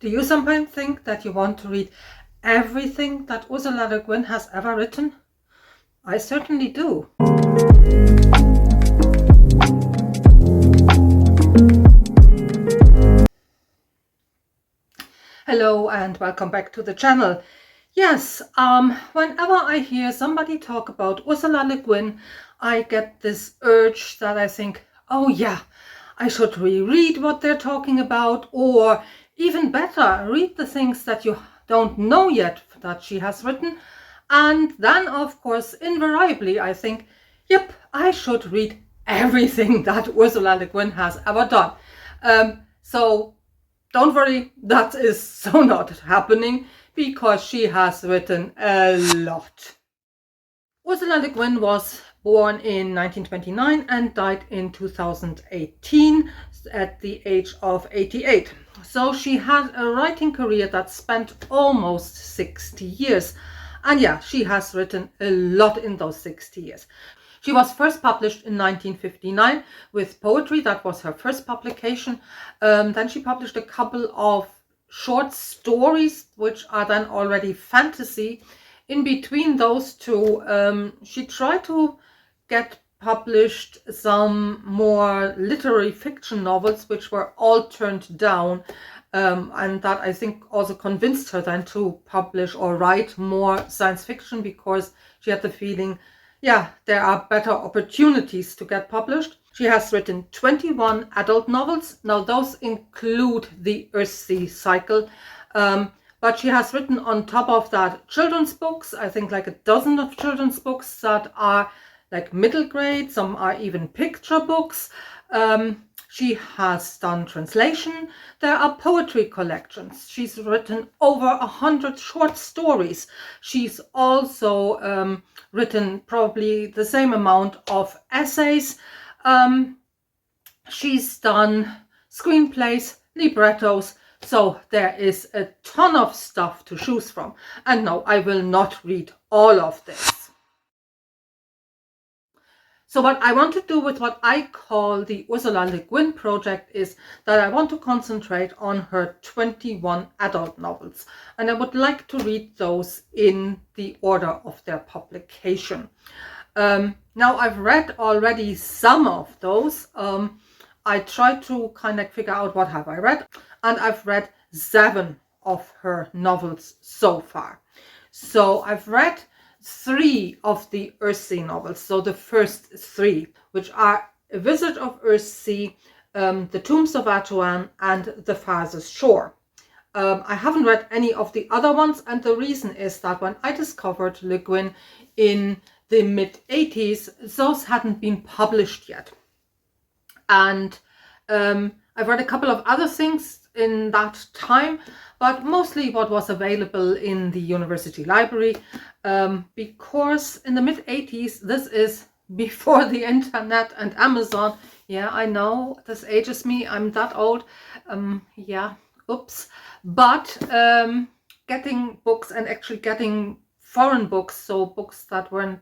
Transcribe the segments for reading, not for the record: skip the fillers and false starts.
Do you sometimes think that you want to read everything that Ursula Le Guin has ever written? I certainly do. Hello and welcome back to the channel. Yes, whenever I hear somebody talk about Ursula Le Guin, I get this urge that I think, oh yeah, I should reread what they're talking about, or even better, read the things that you don't know yet that she has written. And then, of course, invariably, I think, yep, I should read everything that Ursula Le Guin has ever done. So don't worry, that is so not happening, because she has written a lot. Ursula Le Guin was born in 1929 and died in 2018 at the age of 88. So she had a writing career that spanned almost 60 years. And yeah, she has written a lot in those 60 years. She was first published in 1959 with poetry. That was her first publication. Then she published a couple of short stories, which are then already fantasy. In between those two, she tried to get published some more literary fiction novels, which were all turned down. And that, I think, also convinced her then to publish or write more science fiction, because she had the feeling, yeah, there are better opportunities to get published. She has written 21 adult novels. Now, those include the Earthsea cycle. But she has written on top of that children's books, I think like a dozen of children's books that are like middle grade. Some are even picture books. She has done translation. There are poetry collections. She's written over 100 short stories. She's also written probably the same amount of essays. She's done screenplays, librettos. So there is a ton of stuff to choose from. And no, I will not read all of this. So what I want to do with what I call the Ursula Le Guin project is that I want to concentrate on her 21 adult novels. And I would like to read those in the order of their publication. Now, I've read already some of those. I tried to kind of figure out what have I read. And I've read 7 of her novels so far. So I've read 3 of the Earthsea novels, so the first 3, which are A Visit of Earthsea, The Tombs of Atuan, and The Farthest Shore. I haven't read any of the other ones, and the reason is that when I discovered Le Guin in the mid-80s, those hadn't been published yet. And I've read a couple of other things in that time, but mostly what was available in the university library, because in the mid-80s, this is before the internet and Amazon. Yeah, I know, this ages me, I'm that old. Yeah, oops. But getting books, and actually getting foreign books, so books that weren't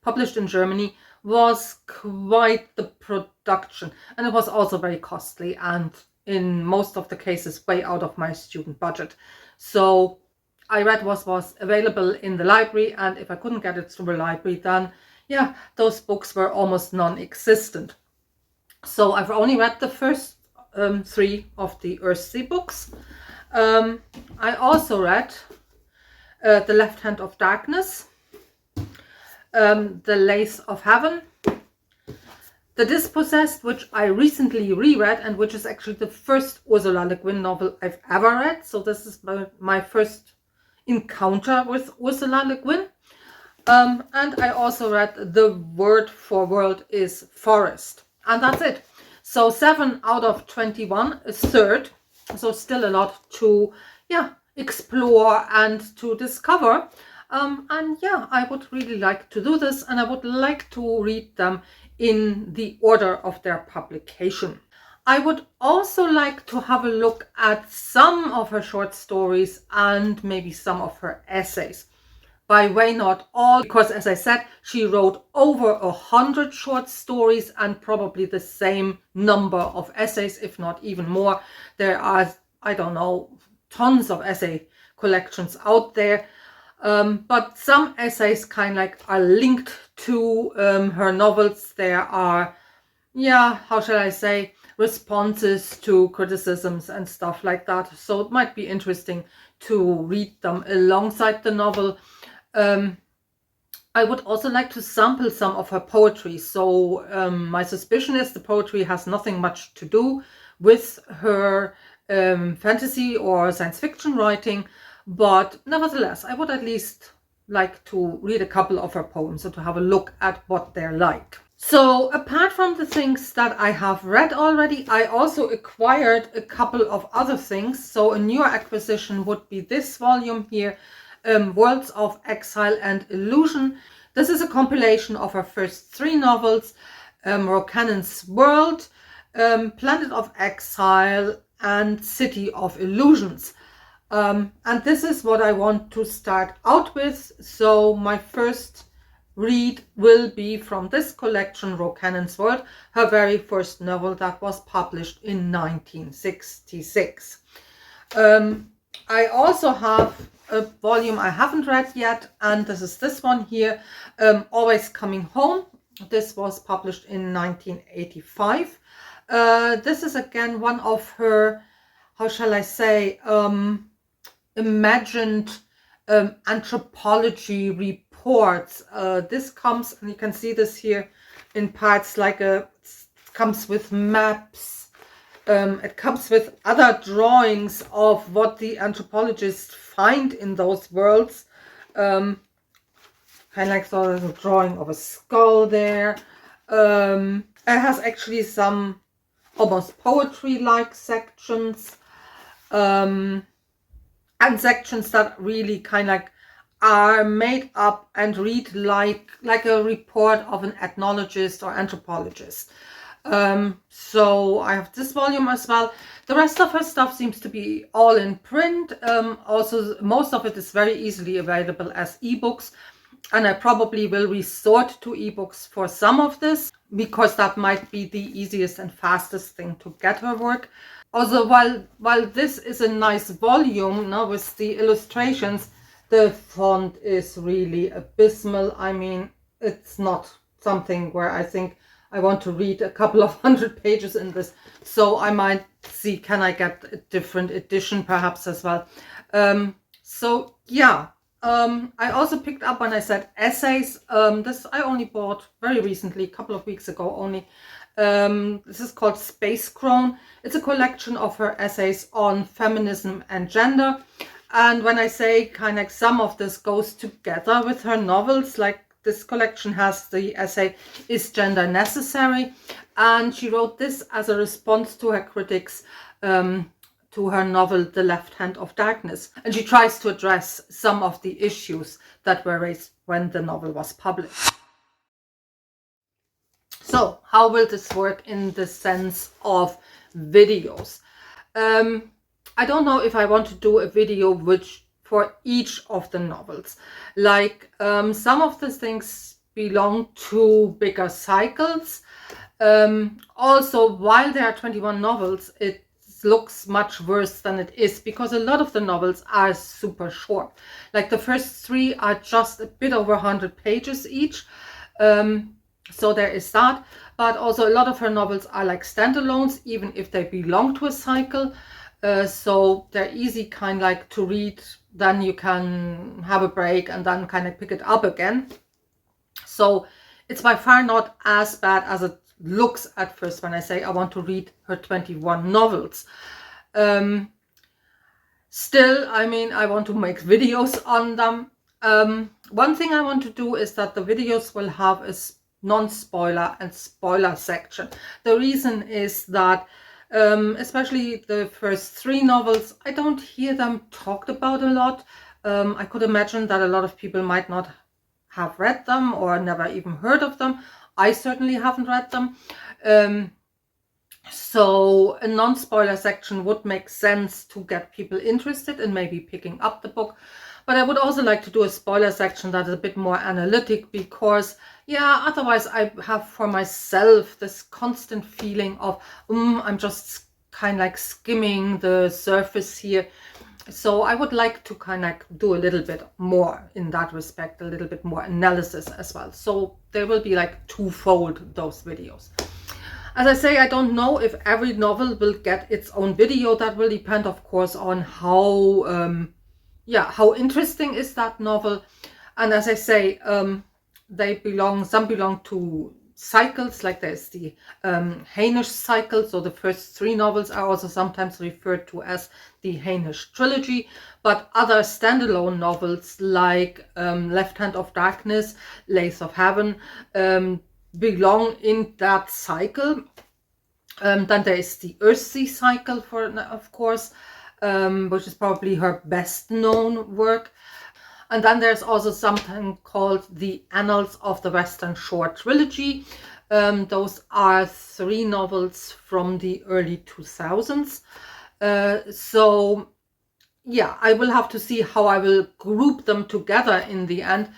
published in Germany, was quite the production. And it was also very costly, and in most of the cases way out of my student budget. So I read what was available in the library, and if I couldn't get it through the library, then yeah, those books were almost non-existent. So I've only read the first 3 of the Earthsea books. I also read The Left Hand of Darkness, The Lace of Heaven, The Dispossessed, which I recently reread, and which is actually the first Ursula Le Guin novel I've ever read. So this is my first encounter with Ursula Le Guin. And I also read The Word for World is Forest. And that's it. So 7 out of 21, a third. So still a lot to explore and to discover. And yeah, I would really like to do this, and I would like to read them in the order of their publication. I would also like to have a look at some of her short stories and maybe some of her essays. By way, not all, because as I said, she wrote over 100 short stories and probably the same number of essays, if not even more. There are I don't know, tons of essay collections out there. But some essays kind of like are linked to her novels. There are, yeah, how shall I say, responses to criticisms and stuff like that. So it might be interesting to read them alongside the novel. I would also like to sample some of her poetry. So my suspicion is the poetry has nothing much to do with her fantasy or science fiction writing, but nevertheless, I would at least like to read a couple of her poems and to have a look at what they're like. So apart from the things that I have read already, I also acquired a couple of other things. So a newer acquisition would be this volume here, Worlds of Exile and Illusion. This is a compilation of her first 3 novels, Rokanan's World, Planet of Exile, and City of Illusions. And this is what I want to start out with. So my first read will be from this collection, Rokanan's World, her very first novel that was published in 1966. I also have a volume I haven't read yet, and this is this one here, Always Coming Home. This was published in 1985. This is again one of her, how shall I say, imagined anthropology reports. This comes, and you can see this here in parts, like it comes with maps. It comes with other drawings of what the anthropologists find in those worlds. Kind of like, so there's a drawing of a skull there. It has actually some almost poetry-like sections. And sections that really kind of like are made up and read like a report of an ethnologist or anthropologist. So I have this volume as well. The rest of her stuff seems to be all in print. Also, most of it is very easily available as ebooks, and I probably will resort to ebooks for some of this, because that might be the easiest and fastest thing to get her work. Also, while this is a nice volume now with the illustrations, the font is really abysmal. I mean, it's not something where I think I want to read a couple of 100 pages in this. So I might see, can I get a different edition perhaps as well. So yeah, I also picked up, when I said essays, this I only bought very recently, a couple of weeks ago only. This is called Space Crone. It's a collection of her essays on feminism and gender. And when I say kind of like some of this goes together with her novels, like this collection has the essay, Is Gender Necessary? And she wrote this as a response to her critics to her novel, The Left Hand of Darkness. And she tries to address some of the issues that were raised when the novel was published. So how will this work in the sense of videos? I don't know if I want to do a video for each of the novels. Like some of the things belong to bigger cycles. Also, while there are 21 novels, it looks much worse than it is, because a lot of the novels are super short. Like the first 3 are just a bit over 100 pages each. So there is that, but also a lot of her novels are like standalones, even if they belong to a cycle. So they're easy kind of like to read, then you can have a break and then kind of pick it up again. So it's by far not as bad as it looks at first when I say I want to read her 21 novels. Still, I mean, I want to make videos on them. One thing I want to do is that the videos will have a non-spoiler and spoiler section. The reason is that especially the first 3 novels, I don't hear them talked about a lot. I could imagine that a lot of people might not have read them or never even heard of them. I certainly haven't read them. So a non-spoiler section would make sense to get people interested in maybe picking up the book. But I would also like to do a spoiler section that is a bit more analytic, because yeah, otherwise I have for myself this constant feeling of I'm just kind of like skimming the surface here. So I would like to kind of like do a little bit more in that respect, a little bit more analysis as well. So there will be like twofold those videos. As I say, I don't know if every novel will get its own video. That will depend, of course, on how how interesting is that novel. And as I say, some belong to cycles, like there's the Hainish cycle. So the first 3 novels are also sometimes referred to as the Hainish trilogy, but other standalone novels like Left Hand of Darkness, Lace of Heaven belong in that cycle. Then there is the Earthsea cycle, of course, which is probably her best known work. And then there's also something called the Annals of the Western Shore trilogy. Those are 3 novels from the early 2000s. So yeah, I will have to see how I will group them together in the end.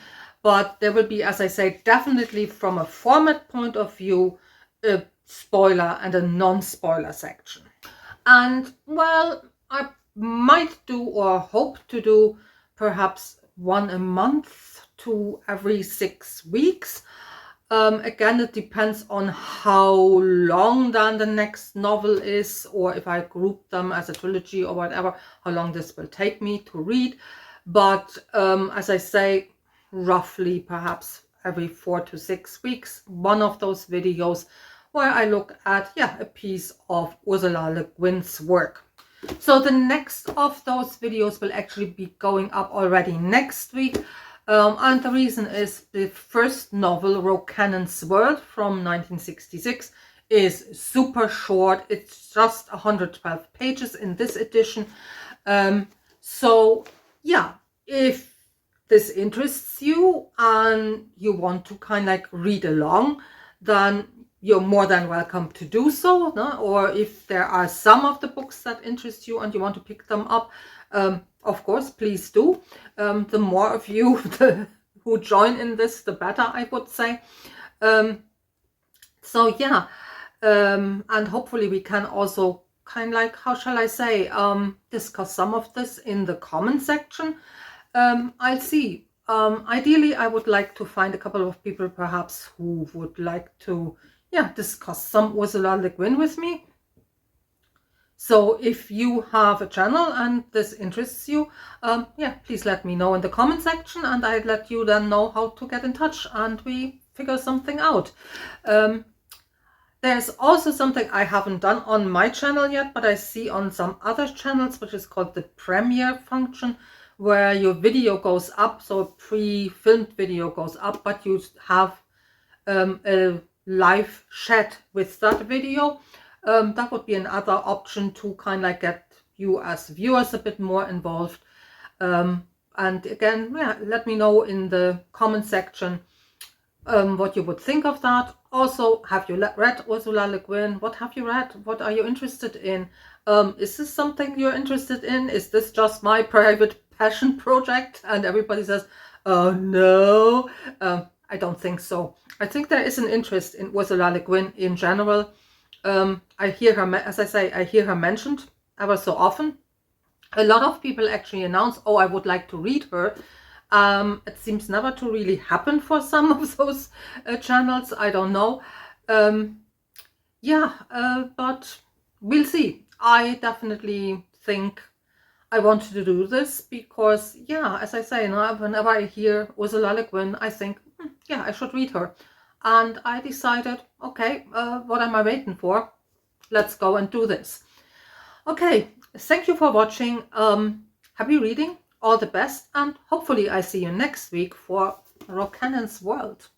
But there will be, as I say, definitely from a format point of view, a spoiler and a non-spoiler section. And well, I might do, or hope to do, perhaps 1 a month to every 6 weeks. Again, it depends on how long then the next novel is, or if I group them as a trilogy or whatever, how long this will take me to read. But as I say, roughly perhaps every 4 to 6 weeks, one of those videos where I look at a piece of Ursula Le Guin's work. So the next of those videos will actually be going up already next week. And the reason is the first novel, Rocannon's World from 1966, is super short. It's just 112 pages in this edition. So yeah, if this interests you and you want to kind of like read along, then you're more than welcome to do so. No? Or if there are some of the books that interest you and you want to pick them up, of course, please do. The more of you who join in this, the better, I would say. So yeah, and hopefully we can also kind of like, how shall I say, discuss some of this in the comment section. I'll see. Ideally, I would like to find a couple of people perhaps who would like to discuss some Ursula Le Guin with me. So if you have a channel and this interests you, please let me know in the comment section, and I'd let you then know how to get in touch and we figure something out. There's also something I haven't done on my channel yet, but I see on some other channels, which is called the premiere function, where your video goes up, so a pre-filmed video goes up, but you have a live chat with that video. That would be another option to kind of like get you as viewers a bit more involved. And again, let me know in the comment section what you would think of that. Also, have you read Ursula Le Guin? What have you read? What are you interested in? Is this something you're interested in? Is this just my private passion project? And everybody says, oh no. I don't think so. I think there is an interest in Ursula Le Guin in general. I hear her, as I say, I hear her mentioned ever so often. A lot of people actually announce, oh, I would like to read her. It seems never to really happen for some of those channels. I don't know. But we'll see. I definitely think I want to do this because, as I say, whenever I hear Ursula Le Guin, I think, I should read her. And I decided, okay, what am I waiting for? Let's go and do this. Okay, thank you for watching. Happy reading, all the best, and hopefully I see you next week for Rocannon's World.